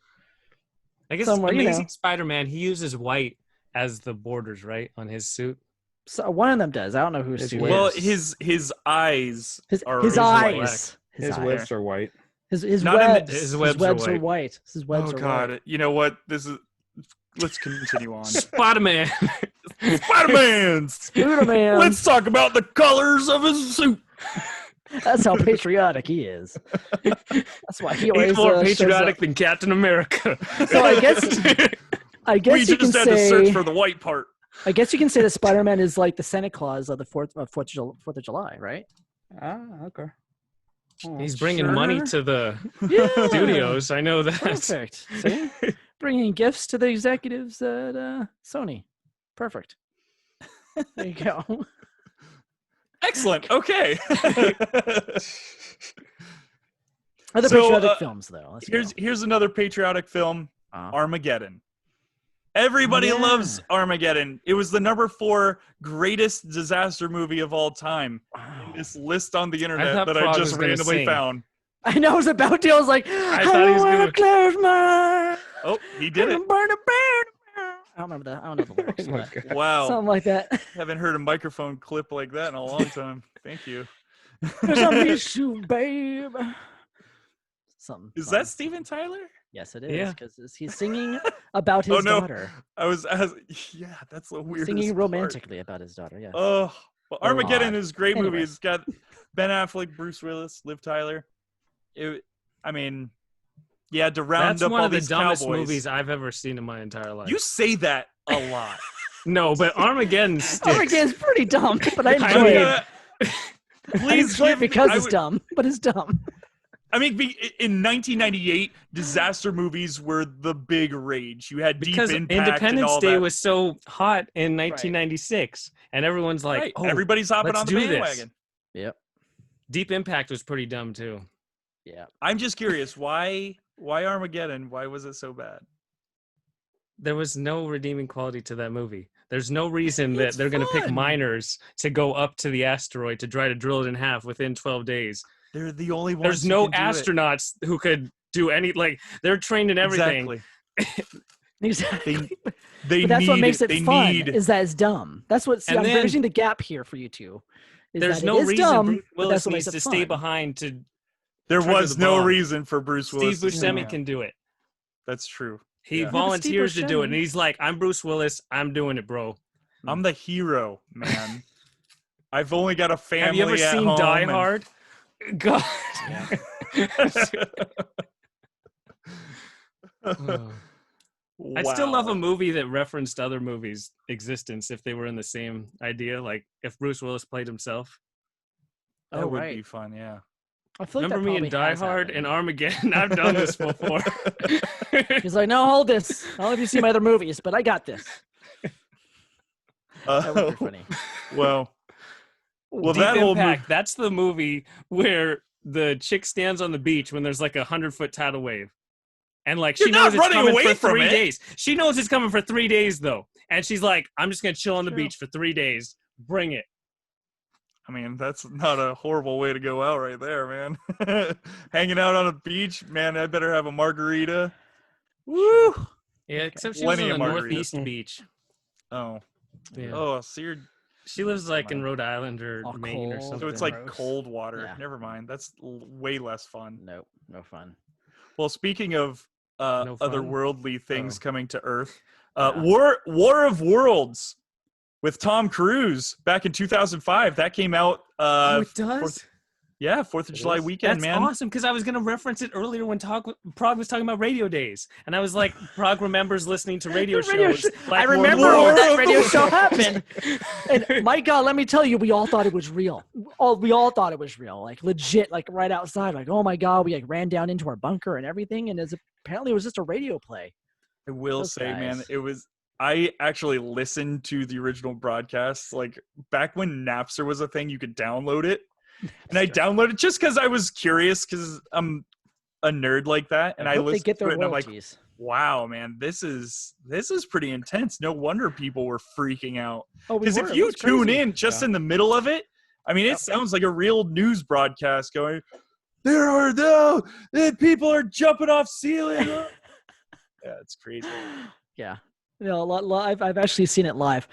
I guess Amazing Spider-Man, he uses white as the borders, right, on his suit. So one of them does. I don't know whose suit. Well, his eyes are his eyes. His webs are white. His webs are white. His webs are God! white. You know what? Let's continue on. Spider-Man. Spider-Man. Let's talk about the colors of his suit. That's how patriotic he is. That's why he always He's more patriotic than Captain America. So I guess we you can just had to search for the white part. I guess you can say that Spider-Man is like the Santa Claus of the 4th of July, right? Okay. Oh, he's bringing money to the studios. I know that. Perfect. See? Bringing gifts to the executives at Sony. Perfect. There you go. Excellent. Okay. Other patriotic films, though. Here's another patriotic film, Armageddon. Everybody loves Armageddon. It was the number 4 greatest disaster movie of all time in this list on the internet that I just randomly found. I know I was about to. I was like, I thought he was going to close my eyes. Oh, he did it. I don't remember that. I don't know the lyrics. Wow. Something like that. Haven't heard a microphone clip like that in a long time. Thank you. Cause I miss you, babe. Something. Is that Steven Tyler? Yes, it is. Because he's singing about his daughter. Yeah, that's the weirdest singing romantically about his daughter. Yes. Oh, well, Armageddon is a great movie. It's got Ben Affleck, Bruce Willis, Liv Tyler. To round up all these cowboys. That's one of the dumbest movies I've ever seen in my entire life. You say that a lot. No, but Armageddon sticks. Armageddon's pretty dumb, but I enjoy it. Please enjoy it because it's dumb, but it's dumb. I mean, in 1998, disaster movies were the big rage. You had because Deep Impact Independence and all Day that. was so hot in 1996, and everyone's like, "Oh, everybody's hopping on the bandwagon." Yep. Deep Impact was pretty dumb too. Yeah. I'm just curious, why Armageddon? Why was it so bad? There was no redeeming quality to that movie. There's no reason that they're going to pick miners to go up to the asteroid to try to drill it in half within 12 days. They're the only ones. There's no astronauts who could do they're trained in everything. Exactly. But that's what makes it fun. Is that it's dumb. That's what. I'm bridging the gap here for you two. There's no reason Bruce Willis needs to stay behind to. There was no reason for Bruce Willis. Steve Buscemi can do it. That's true. He volunteers to do it, and he's like, "I'm Bruce Willis. I'm doing it, bro. I'm the hero, man. I've only got a family." Have you ever seen Die Hard? God. Wow. I'd still love a movie that referenced other movies' existence if they were in the same idea. Like if Bruce Willis played himself. That would be fun, yeah. I feel Remember me in Die Hard and Armageddon? I've done this before. He's like, no, hold this. I'll let you see my other movies, but I got this. That would be funny. Well, Deep Impact. That's the movie where the chick stands on the beach when there's like 100-foot tidal wave. And like she knows it's coming for 3 days. She knows it's coming for 3 days though. And she's like, I'm just going to chill on the beach for 3 days. Bring it. I mean, that's not a horrible way to go out right there, man. Hanging out on a beach, man, I better have a margarita. Woo! Yeah, except she was on the Northeast beach. Oh. Yeah. Oh, so she lives like in Rhode Island or Maine or something. So it's like cold water. Yeah. Never mind. That's way less fun. Nope, no fun. Well, speaking of otherworldly things coming to Earth, War of Worlds with Tom Cruise back in 2005. That came out. It does? 4th of July weekend, man. That's awesome, because I was going to reference it earlier when Prague was talking about radio days. And I was like, Prague remembers listening to radio shows. I remember when that radio show happened. And my God, let me tell you, we all thought it was real. We all thought it was real. Like legit, like right outside. Like, oh my God, we like ran down into our bunker and everything. And apparently it was just a radio play. I will say, man, I actually listened to the original broadcast. Like back when Napster was a thing, you could download it. And I downloaded it just because I was curious, because I'm a nerd like that. And I listened to it and I'm like, wow, man, this is pretty intense. No wonder people were freaking out. Because if you tune in just in the middle of it, I mean, it sounds like a real news broadcast going, people are jumping off ceiling. Yeah, it's crazy. Yeah. You know, I've actually seen it live,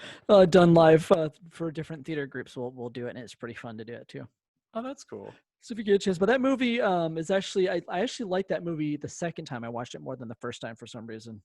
done live for different theater groups. We'll do it, and it's pretty fun to do it too. Oh, that's cool. So if you get a chance, but that movie is actually I actually liked that movie the second time I watched it more than the first time for some reason.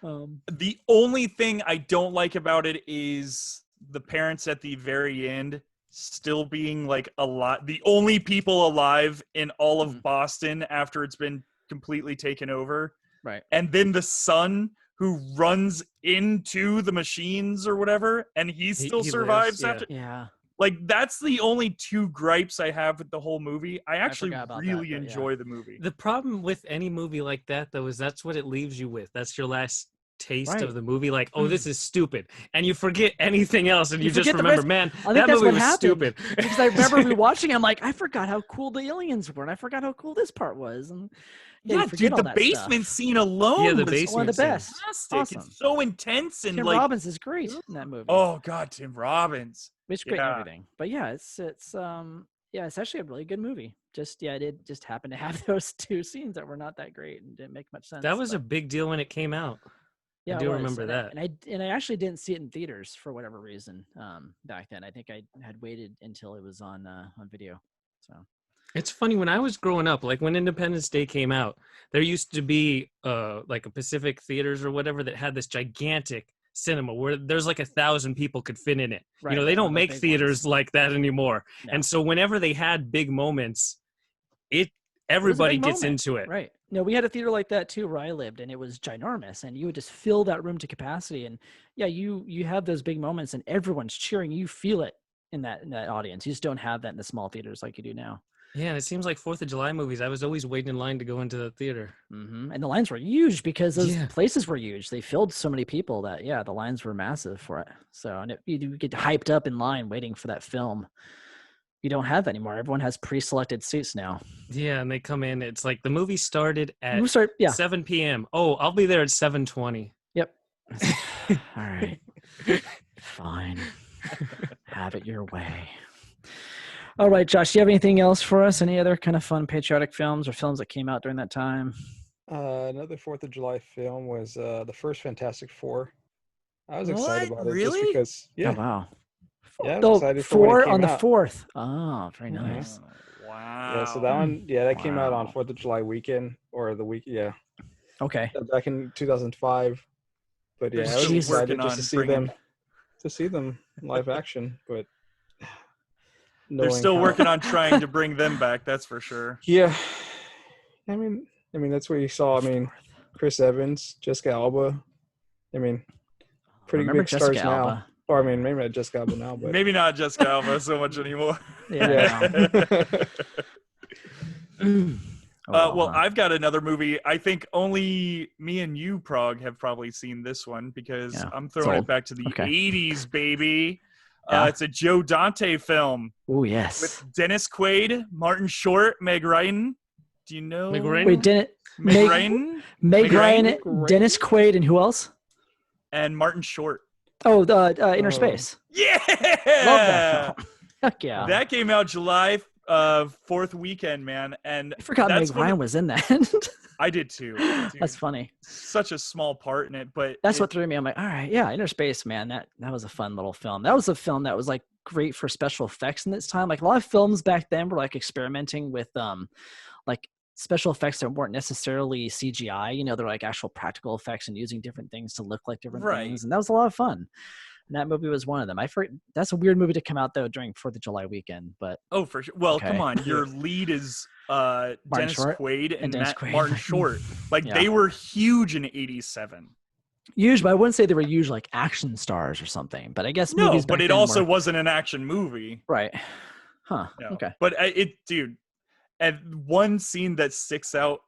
The only thing I don't like about it is the parents at the very end still being like the only people alive in all of Boston after it's been completely taken over. Right. And then the son who runs into the machines or whatever, and he still survives after. Yeah. Like, that's the only two gripes I have with the whole movie. I actually really that, enjoy the movie. The problem with any movie like that, though, is that's what it leaves you with. That's your last taste of the movie. Like, oh, this is stupid. And you forget anything else, and you just remember, man, that movie was stupid. Because I remember rewatching it, I'm like, I forgot how cool the aliens were, and I forgot how cool this part was. And yeah, dude, the basement scene alone was one of the best. Fantastic. Awesome. It's so intense. And Tim Robbins is great in that movie. Oh, God, Tim Robbins. It's great in everything. But yeah, it's actually a really good movie. It did just happen to have those two scenes that were not that great and didn't make much sense. That was a big deal when it came out. Yeah, I do remember that. And I actually didn't see it in theaters for whatever reason back then. I think I had waited until it was on video. So it's funny, when I was growing up, like when Independence Day came out, there used to be like a Pacific Theaters or whatever that had this gigantic cinema where there's like 1,000 people could fit in it. Right. You know, they don't make theaters like that anymore. No. And so whenever they had big moments, everybody gets into it. Right. No, we had a theater like that too where I lived, and it was ginormous, and you would just fill that room to capacity. And yeah, you have those big moments and everyone's cheering. You feel it in that audience. You just don't have that in the small theaters like you do now. Yeah, and it seems like 4th of July movies, I was always waiting in line to go into the theater. Mm-hmm. And the lines were huge because those places were huge. They filled so many people that, the lines were massive for it. So, and you get hyped up in line waiting for that film. You don't have that anymore. Everyone has pre-selected seats now. Yeah, and they come in. It's like the movie started at 7 p.m. Oh, I'll be there at 7:20. Yep. All right. Fine. Have it your way. All right, Josh, do you have anything else for us? Any other kind of fun patriotic films or films that came out during that time? Another 4th of July film was the first Fantastic Four. I was excited about it just because, Oh, wow. Yeah, I was excited for when it came on the out. 4th. Oh, very nice. Wow. Yeah, so that one, that came out on 4th of July weekend or the week, Okay. Back in 2005. But yeah, I was excited just to see them live action, but they're still working on trying to bring them back, that's for sure. Yeah. I mean that's where you saw, Chris Evans, Jessica Alba. Pretty big stars now. Or maybe not Jessica Alba now, but maybe not Jessica Alba so much anymore. Yeah. Well, I've got another movie. I think only me and you, Prague, have probably seen this one because I'm throwing it back to the 80s, baby. It's a Joe Dante film. Oh, yes. With Dennis Quaid, Martin Short, Meg Ryan. Do you know? Meg Ryan? Wait, Meg Ryan, Dennis Quaid, and who else? And Martin Short. Oh, Inner Space. Yeah! Love that film. Heck yeah. That came out July 4th weekend, man. And I forgot Meg Ryan was in that. I did too. That's funny. Such a small part in it, but that's what threw me. I'm like, all right, Inner Space, man. That was a fun little film. That was a film that was like great for special effects in its time. Like a lot of films back then were like experimenting with like special effects that weren't necessarily CGI. They're like actual practical effects and using different things to look like different things. And that was a lot of fun. And that movie was one of them. That's a weird movie to come out though during 4th of July weekend, but for sure. Well, come on, your lead is Dennis Quaid and Martin Short. Like they were huge in '87. Huge, but I wouldn't say they were huge like action stars or something. But I guess no, but it also wasn't an action movie, right? Huh? No. Okay. But dude, and one scene that sticks out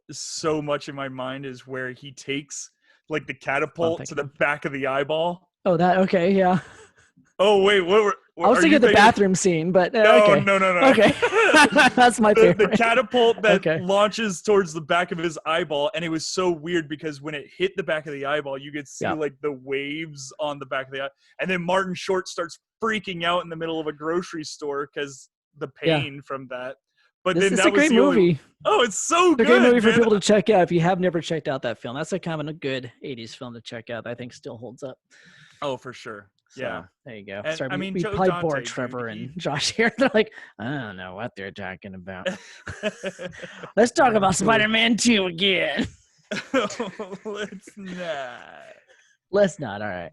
so much in my mind is where he takes like the catapult to the back of the eyeball. Oh, that okay, yeah. Oh wait, what I was thinking of the bathroom scene, but no. Okay, that's my favorite. The catapult that launches towards the back of his eyeball, and it was so weird because when it hit the back of the eyeball, you could see like the waves on the back of the eye, and then Martin Short starts freaking out in the middle of a grocery store because the pain from that. But then that was a great movie. Oh, it's so good. It's a great movie for people to check out if you have never checked out that film. That's a kind of a good 80s film to check out that I think still holds up. Oh, for sure. So, there you go. And, sorry, we probably bored Trevor and Josh here. They're like, I don't know what they're talking about. Let's talk about Spider-Man 2 again. Let's not. All right.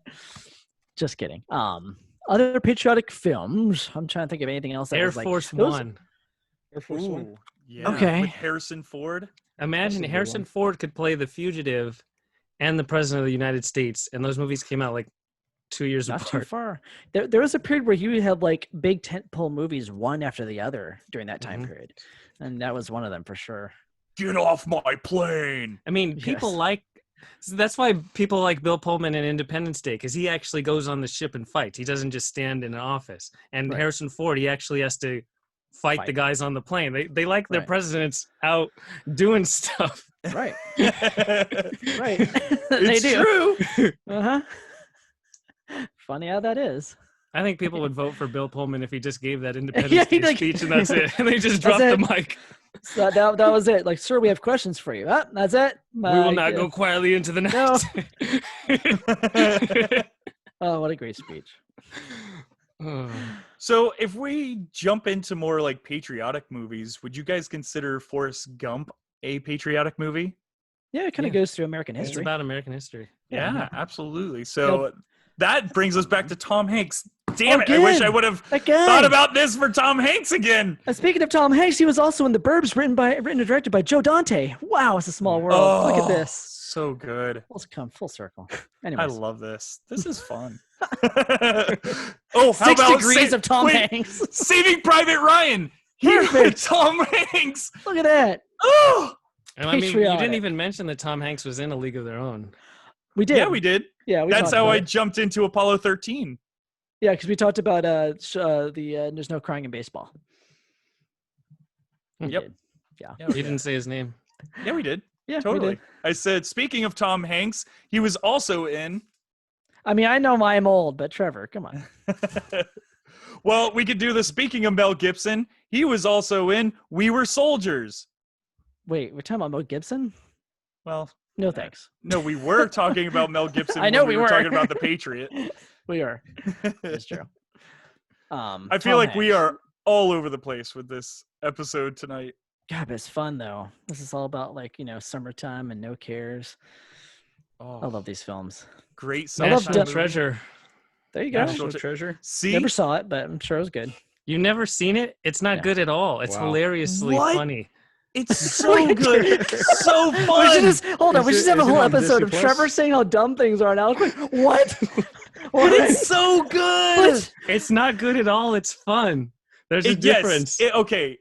Just kidding. Other patriotic films. I'm trying to think of anything else. Air Force One. Air Force One. Yeah. Okay. With Harrison Ford. Imagine Harrison Ford could play the fugitive and the president of the United States, and those movies came out like 2 years Not apart. too far. There was a period where you had like big tentpole movies one after the other during that time period, and that was one of them for sure. Get off my plane! I mean, people like. So that's why people like Bill Pullman in Independence Day, because he actually goes on the ship and fights. He doesn't just stand in an office. And Harrison Ford, he actually has to fight the guys on the plane. They like their presidents out doing stuff. Right. Right. It's true. Funny how that is. I think people would vote for Bill Pullman if he just gave that Independence Day speech and that's it. And they just dropped the mic. So that was it. Like, sir, we have questions for you. That's it. We will not go quietly into the night. Oh, what a great speech. So if we jump into more like patriotic movies, would you guys consider Forrest Gump a patriotic movie? Yeah, it kind of goes through American history. It's about American history. Yeah, absolutely. So that brings us back to Tom Hanks. Damn it, I wish I would have thought about this for Tom Hanks again. And speaking of Tom Hanks, he was also in The Burbs, written and directed by Joe Dante. Wow, it's a small world. Look at this. So good. Let's come full circle. Anyways. I love this. This is fun. How 6 about degrees of Tom Hanks. Saving Private Ryan. Perfect. Tom Hanks. Look at that. Oh. And I mean, you didn't even mention that Tom Hanks was in A League of Their Own. We did. Yeah, we did. Yeah, that's how I jumped into Apollo 13. Yeah, because we talked about There's No Crying in Baseball. Yep. Yeah. You didn't say his name. Yeah, we did. Yeah, totally. We did. I said, speaking of Tom Hanks, he was also in. I mean, I know I'm old, but Trevor, come on. Well, we could do the speaking of Mel Gibson. He was also in We Were Soldiers. Wait, we're talking about Mel Gibson? Well, no thanks. No, we were talking about Mel Gibson. I know we were talking about The Patriot. We are. That's true. I feel like we are all over the place with this episode tonight. God, but it's fun though. This is all about summertime and no cares. Oh, I love these films. Great National Treasure. There you go. National Treasure. See, never saw it, but I'm sure it was good. You never seen it? It's not good at all. It's hilariously funny. It's so good. It's so fun. We should have a whole episode of Trevor saying how dumb things are now. Like, what? But it's so good. What? It's not good at all. It's fun. There's a difference. Okay,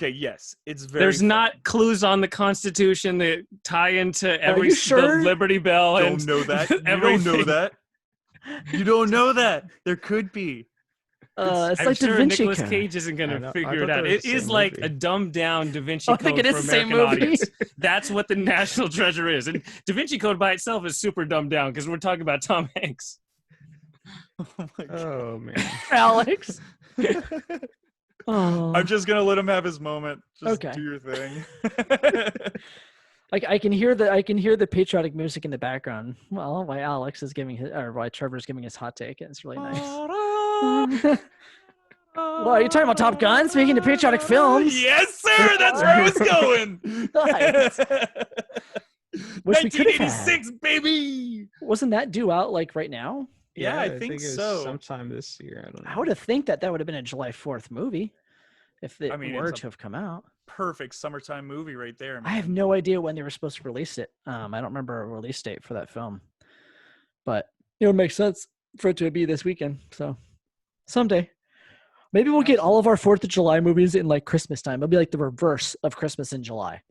yes. It's very There's fun. not clues on the Constitution that tie into the Liberty Bell. Don't know that. You don't know that. You don't know that. There could be. It's I'm like sure Da Vinci Nicolas Code. Cage isn't going to figure it out. It is like a dumbed down Da Vinci Code think it is for the same American movie. audience. That's what the National Treasure is. And Da Vinci Code by itself is super dumbed down because we're talking about Tom Hanks. Oh man. Alex. Oh. I'm just going to let him have his moment. Just do your thing. I can hear the patriotic music in the background. Well, why Alex is why Trevor's giving his hot take. It's really nice. Well, are you talking about Top Gun? Speaking of patriotic films. Yes, sir. That's where I was going. Nice. 1986, baby. Wasn't that due out right now? Yeah, I think so. Sometime this year. I don't know. I would have think that would have been a July 4th movie if it were to have come out. Perfect summertime movie right there, man. I have no idea when they were supposed to release it. I don't remember a release date for that film, but it would make sense for it to be this weekend. So someday, maybe we'll get all of our 4th of July movies in Christmas time. It'll be like the reverse of Christmas in July.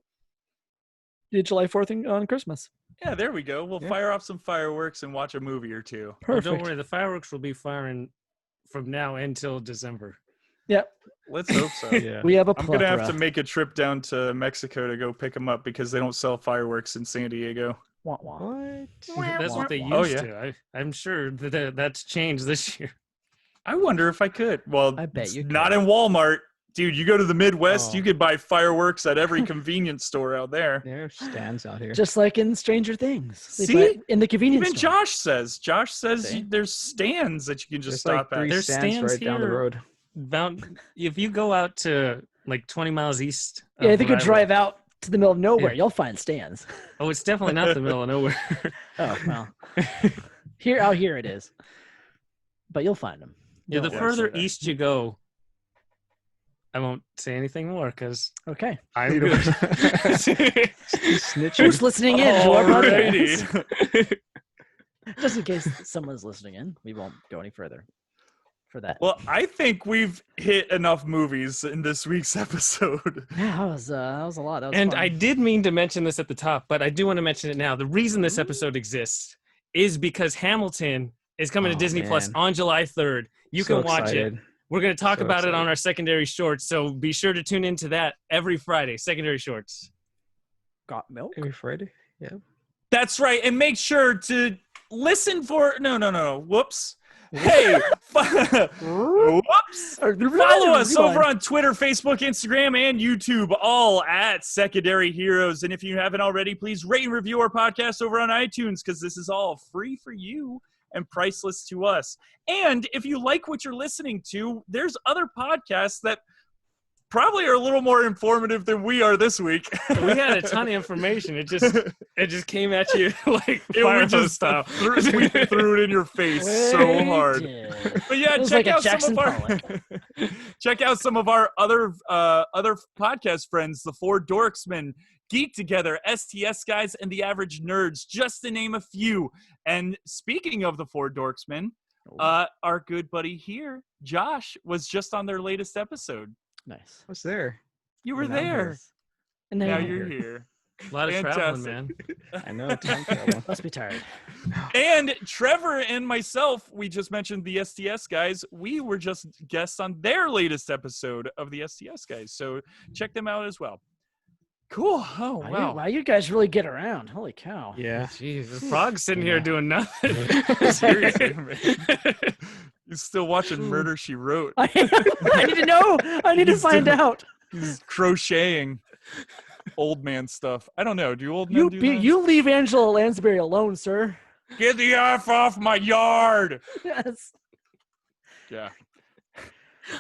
July 4th on Christmas. Yeah, there we go. We'll fire off some fireworks and watch a movie or two. Perfect. Well, don't worry, the fireworks will be firing from now until December. Yep. Let's hope so. Yeah. We have a I'm going to have to make a trip down to Mexico to go pick them up because they don't sell fireworks in San Diego. What? That's what they used to. I'm sure that's changed this year. I wonder if I could. Well, I bet you could. Not in Walmart. Dude, you go to the Midwest, you could buy fireworks at every convenience store out there. There are stands out here. Just like in Stranger Things. See? In the convenience store. Josh says there's stands that you can just stop at. There's stands right down the road. If you go out to 20 miles east. Yeah, I think you drive out to the middle of nowhere. You'll find stands. Oh, it's definitely not the middle of nowhere. Oh, well. Out here it is. But you'll find them. Yeah, the further east you go, I won't say anything more because I'm good. Who's listening in? Alrighty. Just in case someone's listening in, we won't go any further for that. Well, I think we've hit enough movies in this week's episode. Yeah, that was a lot. That was And fun. I did mean to mention this at the top, but I do want to mention it now. The reason this episode exists is because Hamilton is coming to Disney Plus on July 3rd. You can watch it. We're going to talk about it on our secondary shorts, so be sure to tune into that every Friday. Secondary shorts. Got milk every Friday. Yeah, that's right. And make sure to listen for no. Whoops. Hey, whoops. Follow us over on Twitter, Facebook, Instagram, and YouTube, all at Secondary Heroes. And if you haven't already, please rate and review our podcast over on iTunes, because this is all free for you and priceless to us. And if you like what you're listening to, there's other podcasts that probably are a little more informative than we are this week. We had a ton of information. It just came at you like fire hose style. We threw it in your face so hard. But yeah, check out some of our other podcast friends, the Four Dorksmen, Geek Together, STS Guys, and The Average Nerds, just to name a few. And speaking of the Four Dorksmen, our good buddy here, Josh, was just on their latest episode. Nice. I was there. You were there. And now you're here. A lot of traveling, man. I know. Time travel. Must be tired. And Trevor and myself, we just mentioned the STS Guys. We were just guests on their latest episode of the STS Guys. So check them out as well. Cool. Oh, wow. Wow, you guys really get around. Holy cow. Yeah. Jeez, the frog's sitting here doing nothing. Seriously, man. He's still watching Murder, She Wrote. I need to know. I need to find out. He's crocheting old man stuff. I don't know. Do old men do that? You leave Angela Lansbury alone, sir. Get the F off my yard. Yes. Yeah.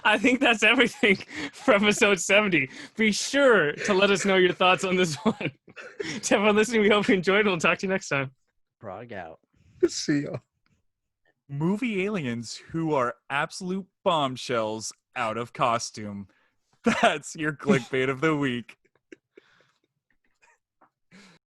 I think that's everything for episode 70. Be sure to let us know your thoughts on this one. To everyone listening, we hope you enjoyed. We'll talk to you next time. Prog out. See ya. Movie aliens who are absolute bombshells out of costume. That's your clickbait of the week.